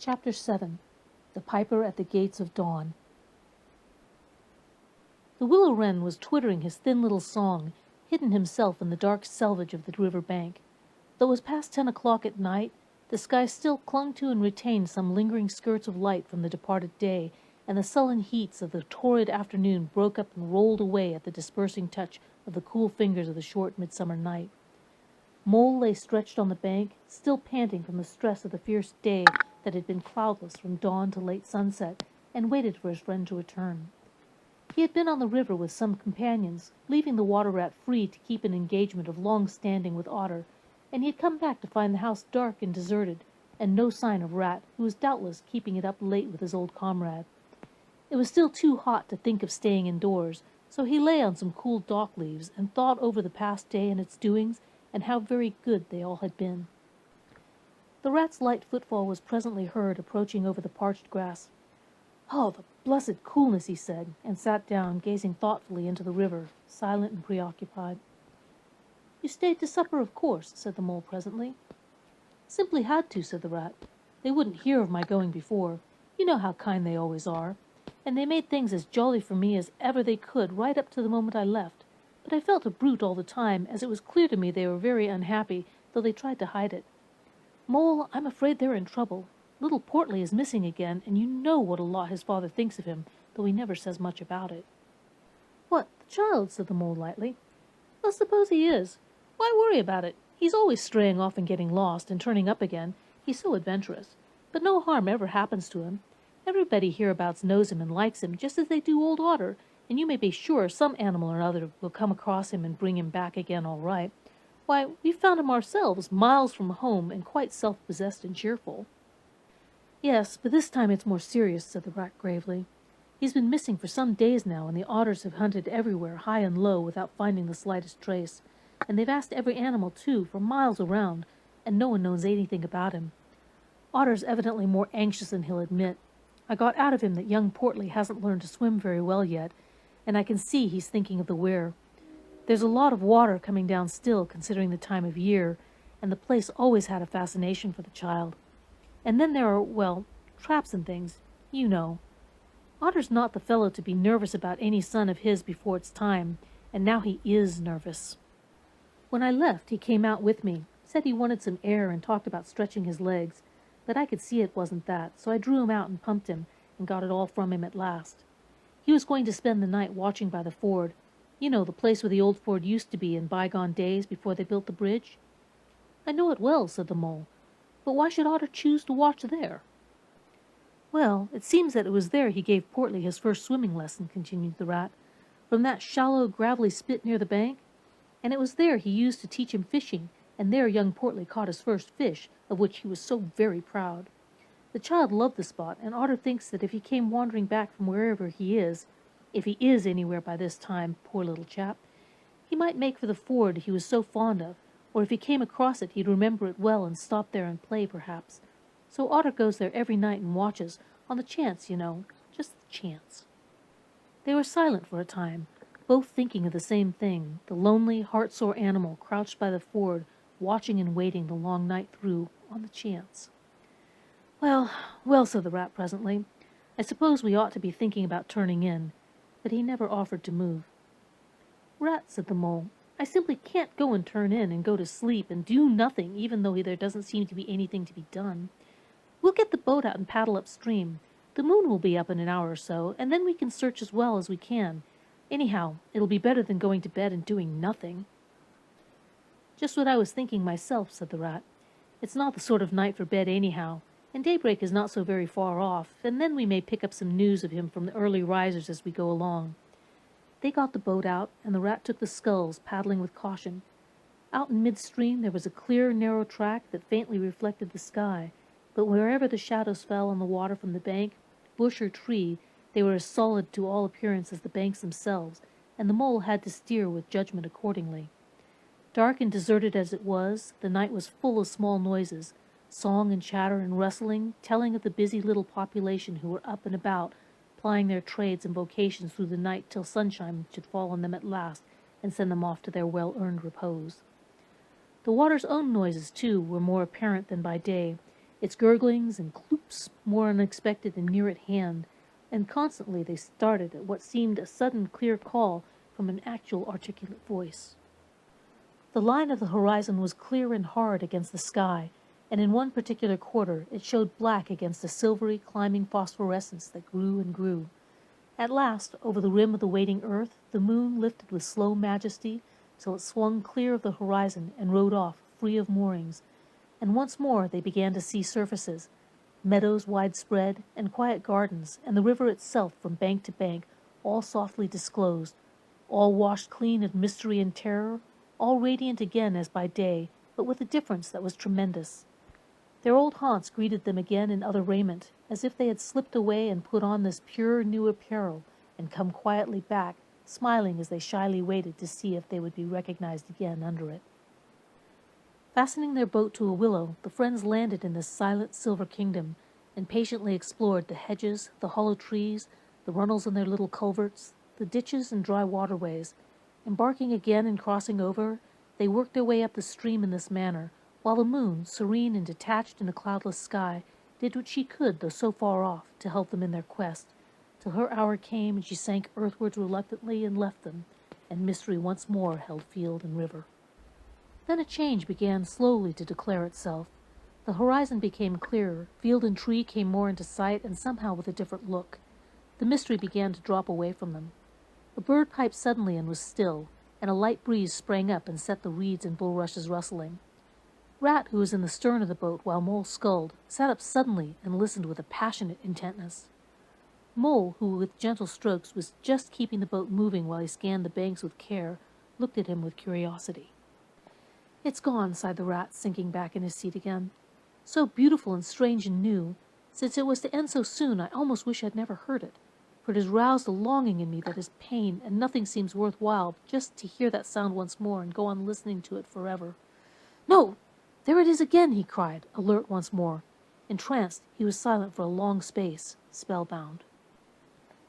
Chapter 7. The Piper at the Gates of Dawn. The willow wren was twittering his thin little song, hidden himself in the dark selvage of the river bank. Though it was past 10 o'clock at night, the sky still clung to and retained some lingering skirts of light from the departed day, and the sullen heats of the torrid afternoon broke up and rolled away at the dispersing touch of the cool fingers of the short midsummer night. Mole lay stretched on the bank, still panting from the stress of the fierce day that had been cloudless from dawn to late sunset, and waited for his friend to return. He had been on the river with some companions, leaving the water rat free to keep an engagement of long standing with Otter, and he had come back to find the house dark and deserted, and no sign of Rat, who was doubtless keeping it up late with his old comrade. It was still too hot to think of staying indoors, so he lay on some cool dock leaves and thought over the past day and its doings, and how very good they all had been. The rat's light footfall was presently heard approaching over the parched grass. "Oh, the blessed coolness," he said, and sat down, gazing thoughtfully into the river, silent and preoccupied. "You stayed to supper, of course," said the mole presently. "Simply had to," said the rat. "They wouldn't hear of my going before. You know how kind they always are. And they made things as jolly for me as ever they could right up to the moment I left. But I felt a brute all the time, as it was clear to me they were very unhappy, though they tried to hide it. Mole, I'm afraid they're in trouble. Little Portly is missing again, and you know what a lot his father thinks of him, though he never says much about it." "What, the child?" said the mole lightly. "Well, suppose he is. Why worry about it? He's always straying off and getting lost, and turning up again. He's so adventurous. But no harm ever happens to him. Everybody hereabouts knows him and likes him, just as they do old Otter, and you may be sure some animal or other will come across him and bring him back again all right. Why, we found him ourselves, miles from home, and quite self-possessed and cheerful." "Yes, but this time it's more serious," said the rat gravely. "He's been missing for some days now, and the otters have hunted everywhere, high and low, without finding the slightest trace. And they've asked every animal, too, for miles around, and no one knows anything about him. Otter's evidently more anxious than he'll admit. I got out of him that young Portly hasn't learned to swim very well yet, and I can see he's thinking of the weir. There's a lot of water coming down still, considering the time of year, and the place always had a fascination for the child. And then there are, well, traps and things, you know. Otter's not the fellow to be nervous about any son of his before it's time, and now he is nervous. When I left, he came out with me, said he wanted some air and talked about stretching his legs, but I could see it wasn't that, so I drew him out and pumped him, and got it all from him at last. He was going to spend the night watching by the ford. You know, the place where the old ford used to be in bygone days before they built the bridge." "I know it well," said the mole. "But why should Otter choose to watch there?" "Well, it seems that it was there he gave Portly his first swimming lesson," continued the rat, "from that shallow, gravelly spit near the bank. And it was there he used to teach him fishing, and there young Portly caught his first fish, of which he was so very proud. The child loved the spot, and Otter thinks that if he came wandering back from wherever he is, if he is anywhere by this time, poor little chap, he might make for the ford he was so fond of, or if he came across it he'd remember it well and stop there and play, perhaps. So Otter goes there every night and watches, on the chance, you know, just the chance." They were silent for a time, both thinking of the same thing, the lonely, heart-sore animal crouched by the ford, watching and waiting the long night through, on the chance. "Well, well," said the rat presently, "I suppose we ought to be thinking about turning in." But he never offered to move. "Rat," said the mole, "I simply can't go and turn in and go to sleep and do nothing, even though there doesn't seem to be anything to be done. We'll get the boat out and paddle upstream. The moon will be up in an hour or so, and then we can search as well as we can. Anyhow, it'll be better than going to bed and doing nothing." "Just what I was thinking myself," said the rat. "It's not the sort of night for bed anyhow, and daybreak is not so very far off, and then we may pick up some news of him from the early risers as we go along." They got the boat out, and the rat took the sculls, paddling with caution. Out in midstream there was a clear, narrow track that faintly reflected the sky, but wherever the shadows fell on the water from the bank, bush or tree, they were as solid to all appearance as the banks themselves, and the mole had to steer with judgment accordingly. Dark and deserted as it was, the night was full of small noises, song and chatter and rustling, telling of the busy little population who were up and about, plying their trades and vocations through the night till sunshine should fall on them at last and send them off to their well-earned repose. The water's own noises, too, were more apparent than by day, its gurglings and cloops more unexpected and near at hand, and constantly they started at what seemed a sudden clear call from an actual articulate voice. The line of the horizon was clear and hard against the sky, and in one particular quarter it showed black against a silvery climbing phosphorescence that grew and grew. At last, over the rim of the waiting earth, the moon lifted with slow majesty till it swung clear of the horizon and rode off, free of moorings, and once more they began to see surfaces, meadows widespread, and quiet gardens, and the river itself from bank to bank, all softly disclosed, all washed clean of mystery and terror, all radiant again as by day, but with a difference that was tremendous. Their old haunts greeted them again in other raiment, as if they had slipped away and put on this pure new apparel, and come quietly back, smiling as they shyly waited to see if they would be recognized again under it. Fastening their boat to a willow, the friends landed in this silent silver kingdom, and patiently explored the hedges, the hollow trees, the runnels in their little culverts, the ditches and dry waterways. Embarking again and crossing over, they worked their way up the stream in this manner, while the moon, serene and detached in a cloudless sky, did what she could, though so far off, to help them in their quest, till her hour came and she sank earthwards reluctantly and left them, and mystery once more held field and river. Then a change began slowly to declare itself. The horizon became clearer, field and tree came more into sight, and somehow with a different look. The mystery began to drop away from them. A bird piped suddenly and was still, and a light breeze sprang up and set the reeds and bulrushes rustling. Rat, who was in the stern of the boat while Mole sculled, sat up suddenly and listened with a passionate intentness. Mole, who with gentle strokes was just keeping the boat moving while he scanned the banks with care, looked at him with curiosity. "It's gone," sighed the rat, sinking back in his seat again. "So beautiful and strange and new. Since it was to end so soon, I almost wish I'd never heard it, for it has roused a longing in me that is pain, and nothing seems worth while just to hear that sound once more and go on listening to it forever. No! There it is again!" he cried, alert once more. Entranced, he was silent for a long space, spellbound.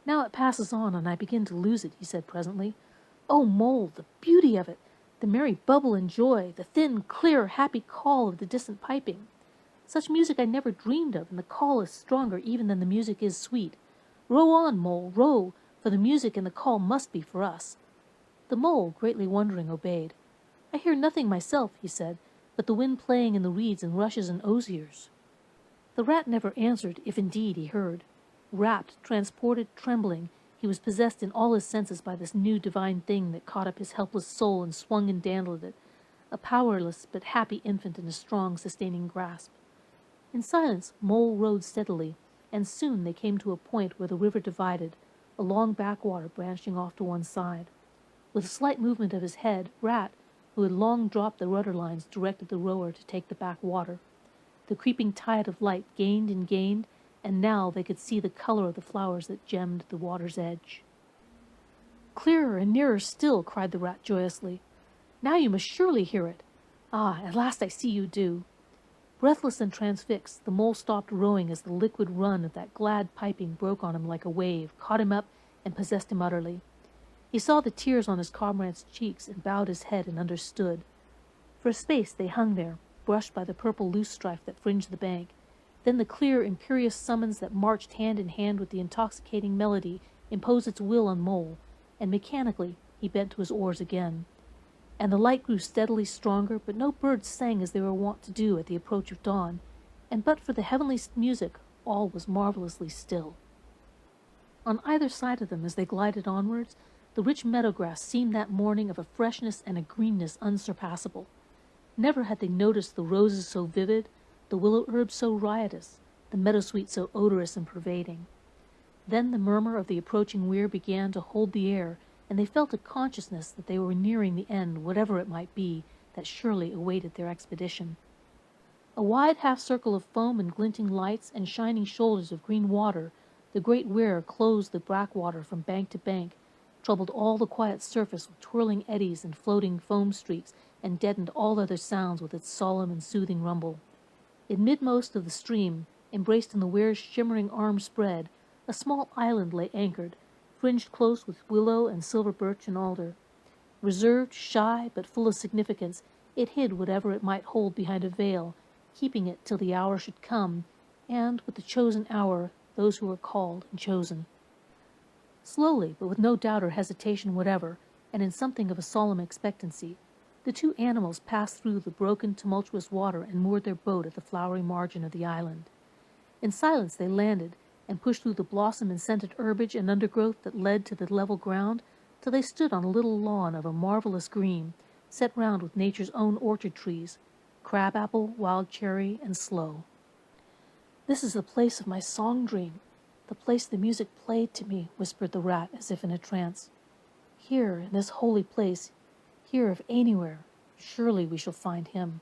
"Now it passes on, and I begin to lose it," he said presently. "Oh, Mole, the beauty of it! The merry bubble and joy, the thin, clear, happy call of the distant piping. Such music I never dreamed of, and the call is stronger even than the music is sweet. Row on, Mole, row, for the music and the call must be for us." The Mole, greatly wondering, obeyed. "I hear nothing myself," he said, "but the wind playing in the reeds and rushes and osiers." The rat never answered, if indeed he heard. Rapt, transported, trembling, he was possessed in all his senses by this new divine thing that caught up his helpless soul and swung and dandled it, a powerless but happy infant in a strong, sustaining grasp. In silence, Mole rowed steadily, and soon they came to a point where the river divided, a long backwater branching off to one side. With a slight movement of his head, Rat, who had long dropped the rudder lines, directed the rower to take the backwater. The creeping tide of light gained and gained, and now they could see the color of the flowers that gemmed the water's edge. "Clearer and nearer still," cried the rat joyously. "Now you must surely hear it. Ah, at last I see you do." Breathless and transfixed, the Mole stopped rowing as the liquid run of that glad piping broke on him like a wave, caught him up, and possessed him utterly. He saw the tears on his comrade's cheeks and bowed his head and understood. For a space they hung there, brushed by the purple loosestrife that fringed the bank. Then the clear, imperious summons that marched hand in hand with the intoxicating melody imposed its will on Mole, and mechanically he bent to his oars again. And the light grew steadily stronger, but no birds sang as they were wont to do at the approach of dawn, and but for the heavenly music, all was marvelously still. On either side of them, as they glided onwards, the rich meadow grass seemed that morning of a freshness and a greenness unsurpassable. Never had they noticed the roses so vivid, the willow herb so riotous, the meadowsweet so odorous and pervading. Then the murmur of the approaching weir began to hold the air, and they felt a consciousness that they were nearing the end, whatever it might be, that surely awaited their expedition. A wide half-circle of foam and glinting lights and shining shoulders of green water, the great weir closed the backwater from bank to bank, troubled all the quiet surface with twirling eddies and floating foam streaks, and deadened all other sounds with its solemn and soothing rumble. In midmost of the stream, embraced in the weir's shimmering arm spread, a small island lay anchored, fringed close with willow and silver birch and alder. Reserved, shy, but full of significance, it hid whatever it might hold behind a veil, keeping it till the hour should come, and, with the chosen hour, those who were called and chosen. Slowly, but with no doubt or hesitation whatever, and in something of a solemn expectancy, the two animals passed through the broken, tumultuous water and moored their boat at the flowery margin of the island. In silence they landed, and pushed through the blossom and scented herbage and undergrowth that led to the level ground, till they stood on a little lawn of a marvelous green, set round with nature's own orchard trees, crab-apple, wild cherry, and sloe. "This is the place of my song-dream, the place the music played to me," whispered the rat, as if in a trance. "Here, in this holy place, here if anywhere, surely we shall find him."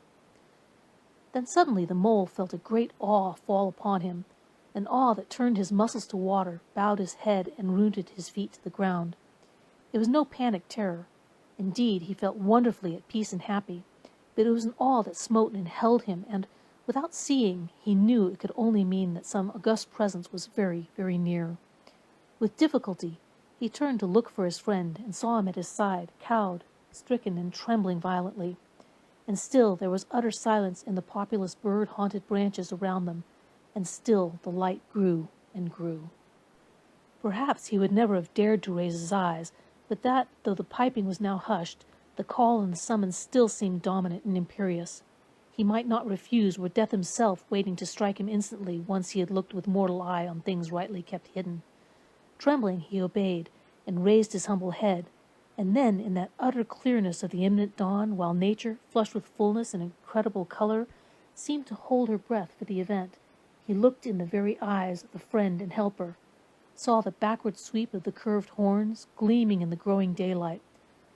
Then suddenly the mole felt a great awe fall upon him, an awe that turned his muscles to water, bowed his head, and rooted his feet to the ground. It was no panic terror. Indeed, he felt wonderfully at peace and happy, but it was an awe that smote and held him, and, without seeing, he knew it could only mean that some august presence was very, very near. With difficulty, he turned to look for his friend, and saw him at his side, cowed, stricken, and trembling violently. And still there was utter silence in the populous bird-haunted branches around them, and still the light grew and grew. Perhaps he would never have dared to raise his eyes, but that, though the piping was now hushed, the call and the summons still seemed dominant and imperious. He might not refuse were death himself waiting to strike him instantly once he had looked with mortal eye on things rightly kept hidden. Trembling, he obeyed, and raised his humble head, and then, in that utter clearness of the imminent dawn, while nature, flushed with fullness and incredible color, seemed to hold her breath for the event, he looked in the very eyes of the friend and helper, saw the backward sweep of the curved horns, gleaming in the growing daylight,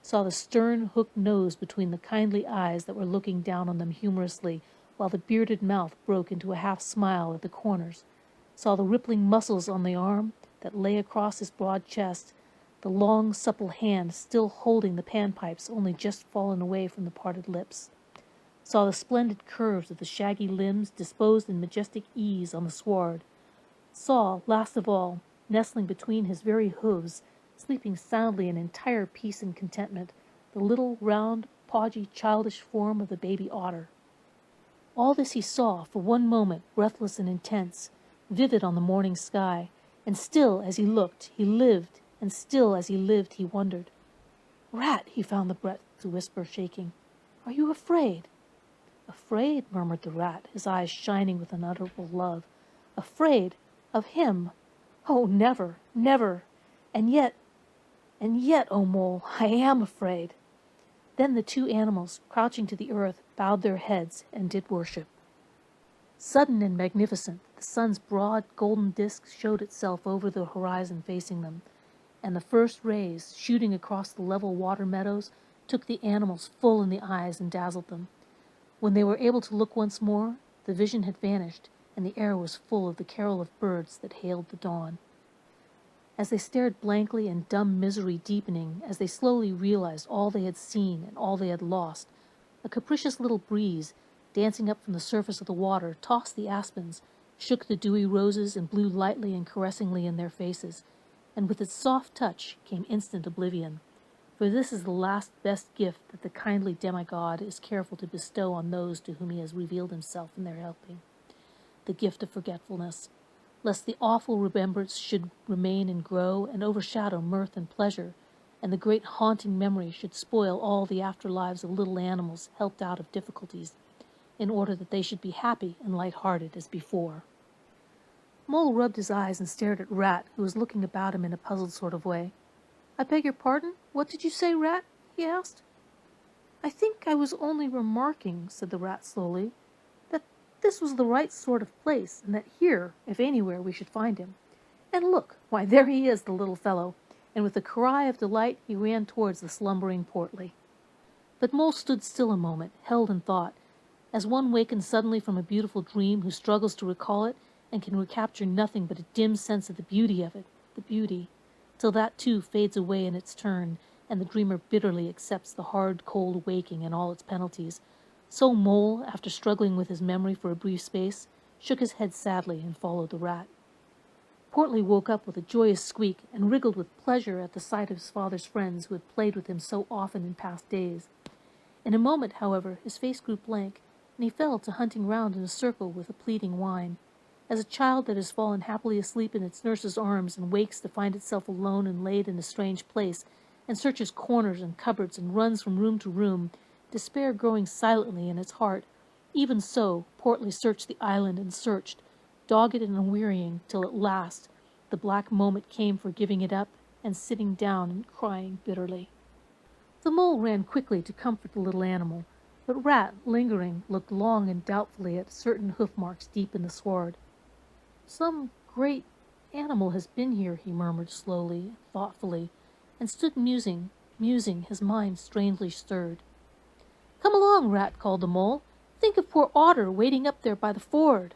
saw the stern hooked nose between the kindly eyes that were looking down on them humorously, while the bearded mouth broke into a half-smile at the corners, saw the rippling muscles on the arm that lay across his broad chest, the long, supple hand still holding the panpipes only just fallen away from the parted lips, saw the splendid curves of the shaggy limbs disposed in majestic ease on the sward, saw, last of all, nestling between his very hooves, sleeping soundly in entire peace and contentment, the little, round, podgy, childish form of the baby otter. All this he saw, for one moment, breathless and intense, vivid on the morning sky, and still as he looked, he lived, and still as he lived, he wondered. "Rat," he found the breath to whisper, shaking, "are you afraid?" "Afraid?" murmured the rat, his eyes shining with unutterable love. "Afraid? Of him? Oh, never, never! And yet, O mole, I am afraid." Then the two animals, crouching to the earth, bowed their heads and did worship. Sudden and magnificent, the sun's broad golden disk showed itself over the horizon facing them, and the first rays, shooting across the level water meadows, took the animals full in the eyes and dazzled them. When they were able to look once more, the vision had vanished, and the air was full of the carol of birds that hailed the dawn. As they stared blankly in dumb misery deepening, as they slowly realized all they had seen and all they had lost, a capricious little breeze, dancing up from the surface of the water, tossed the aspens, shook the dewy roses, and blew lightly and caressingly in their faces, and with its soft touch came instant oblivion. For this is the last best gift that the kindly demigod is careful to bestow on those to whom he has revealed himself in their helping, the gift of forgetfulness, lest the awful remembrance should remain and grow and overshadow mirth and pleasure, and the great haunting memory should spoil all the afterlives of little animals helped out of difficulties, in order that they should be happy and light-hearted as before. Mole rubbed his eyes and stared at Rat, who was looking about him in a puzzled sort of way. "I beg your pardon? What did you say, Rat?" he asked. "I think I was only remarking," said the rat slowly, "that this was the right sort of place, and that here, if anywhere, we should find him. And look, why, there he is, the little fellow," and with a cry of delight he ran towards the slumbering Portly. But Mole stood still a moment, held in thought, as one wakened suddenly from a beautiful dream who struggles to recall it and can recapture nothing but a dim sense of the beauty of it, the beauty, till that too fades away in its turn, and the dreamer bitterly accepts the hard, cold waking and all its penalties. So Mole, after struggling with his memory for a brief space, shook his head sadly and followed the rat. Portly woke up with a joyous squeak and wriggled with pleasure at the sight of his father's friends who had played with him so often in past days. In a moment, however, his face grew blank, and he fell to hunting round in a circle with a pleading whine, as a child that has fallen happily asleep in its nurse's arms and wakes to find itself alone and laid in a strange place, and searches corners and cupboards and runs from room to room, despair growing silently in its heart. Even so, Portly searched the island and searched, dogged and unwearying, till at last the black moment came for giving it up and sitting down and crying bitterly. The mole ran quickly to comfort the little animal, but Rat, lingering, looked long and doubtfully at certain hoof marks deep in the sward. "Some great animal has been here," he murmured slowly, thoughtfully, and stood musing, his mind strangely stirred. "Come along, Rat," called the mole. "Think of poor Otter waiting up there by the ford."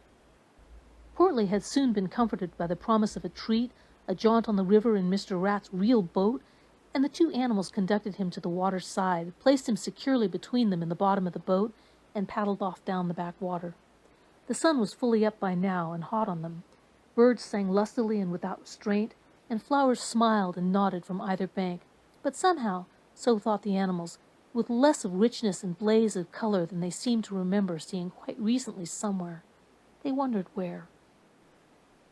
Portly had soon been comforted by the promise of a treat, a jaunt on the river in Mr. Rat's real boat, and the two animals conducted him to the water's side, placed him securely between them in the bottom of the boat, and paddled off down the backwater. The sun was fully up by now and hot on them. Birds sang lustily and without restraint, and flowers smiled and nodded from either bank, but somehow, so thought the animals, with less of richness and blaze of color than they seemed to remember seeing quite recently somewhere. They wondered where.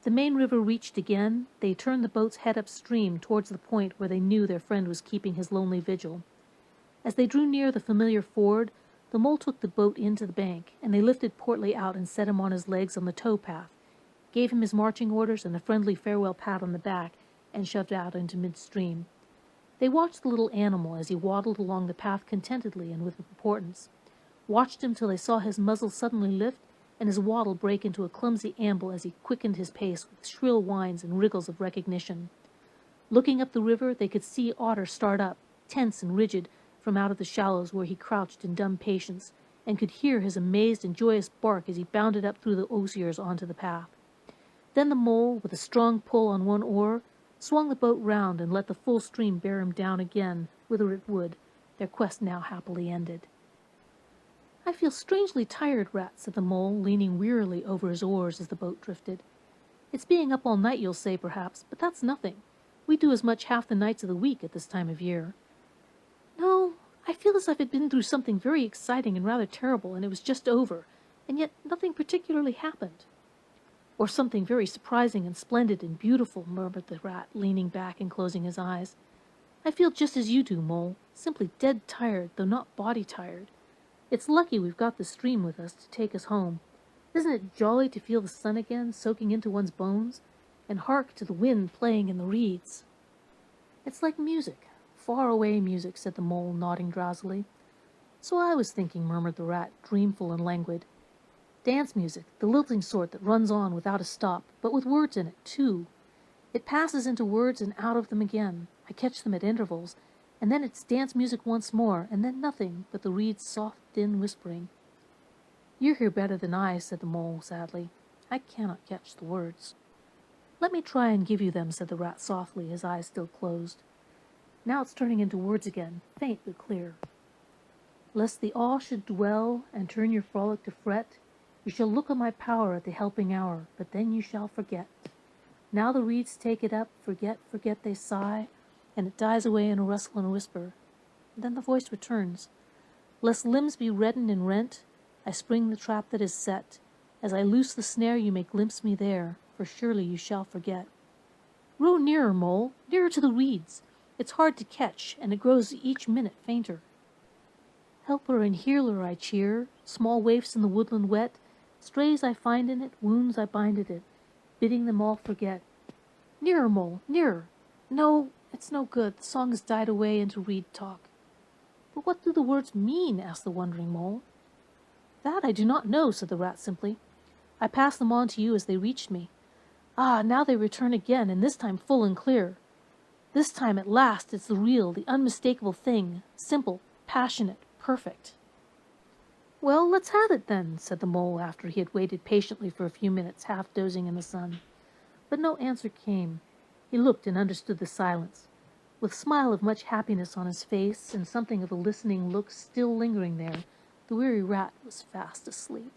The main river reached again, they turned the boat's head upstream towards the point where they knew their friend was keeping his lonely vigil. As they drew near the familiar ford, the mole took the boat into the bank, and they lifted Portly out and set him on his legs on the tow-path, gave him his marching orders and a friendly farewell pat on the back, and shoved out into midstream. They watched the little animal as he waddled along the path contentedly and with importance, watched him till they saw his muzzle suddenly lift and his waddle break into a clumsy amble as he quickened his pace with shrill whines and wriggles of recognition. Looking up the river, they could see Otter start up, tense and rigid, from out of the shallows where he crouched in dumb patience, and could hear his amazed and joyous bark as he bounded up through the osiers onto the path. Then the mole, with a strong pull on one oar, swung the boat round and let the full stream bear him down again, whither it would, their quest now happily ended. "I feel strangely tired, Rat," said the mole, leaning wearily over his oars as the boat drifted. "It's being up all night, you'll say, perhaps, but that's nothing. We do as much half the nights of the week at this time of year." "No, I feel as if I'd been through something very exciting and rather terrible, and it was just over, and yet nothing particularly happened." "Or something very surprising and splendid and beautiful," murmured the Rat, leaning back and closing his eyes. "I feel just as you do, Mole, simply dead tired, though not body tired. It's lucky we've got the stream with us to take us home. Isn't it jolly to feel the sun again soaking into one's bones, and hark to the wind playing in the reeds?" "It's like music, far-away music," said the Mole, nodding drowsily. "So I was thinking," murmured the Rat, dreamful and languid. "Dance music, the lilting sort that runs on without a stop, but with words in it, too. It passes into words and out of them again. I catch them at intervals, and then it's dance music once more, and then nothing but the reeds' soft, thin whispering." "You hear better than I," said the Mole sadly. "I cannot catch the words." "Let me try and give you them," said the Rat softly, his eyes still closed. "Now it's turning into words again, faint but clear. Lest the awe should dwell, and turn your frolic to fret, you shall look on my power at the helping hour, but then you shall forget. Now the reeds take it up, forget, forget, they sigh, and it dies away in a rustle and a whisper. Then the voice returns. Lest limbs be reddened and rent, I spring the trap that is set. As I loose the snare, you may glimpse me there, for surely you shall forget. Row nearer, Mole, nearer to the reeds. It's hard to catch, and it grows each minute fainter. Helper and healer I cheer, small waifs in the woodland wet, strays I find in it, wounds I bind at it, bidding them all forget. Nearer, Mole, nearer. No, it's no good, the song has died away into reed talk. But what do the words mean? Asked the wondering Mole. That I do not know, said the Rat simply. I passed them on to you as they reached me. Ah, now they return again, and this time full and clear. This time at last it's the real, the unmistakable thing, simple, passionate, perfect. Well, let's have it then, said the Mole after he had waited patiently for a few minutes, half dozing in the sun. But no answer came. He looked and understood the silence. With a smile of much happiness on his face and something of a listening look still lingering there, the weary Rat was fast asleep.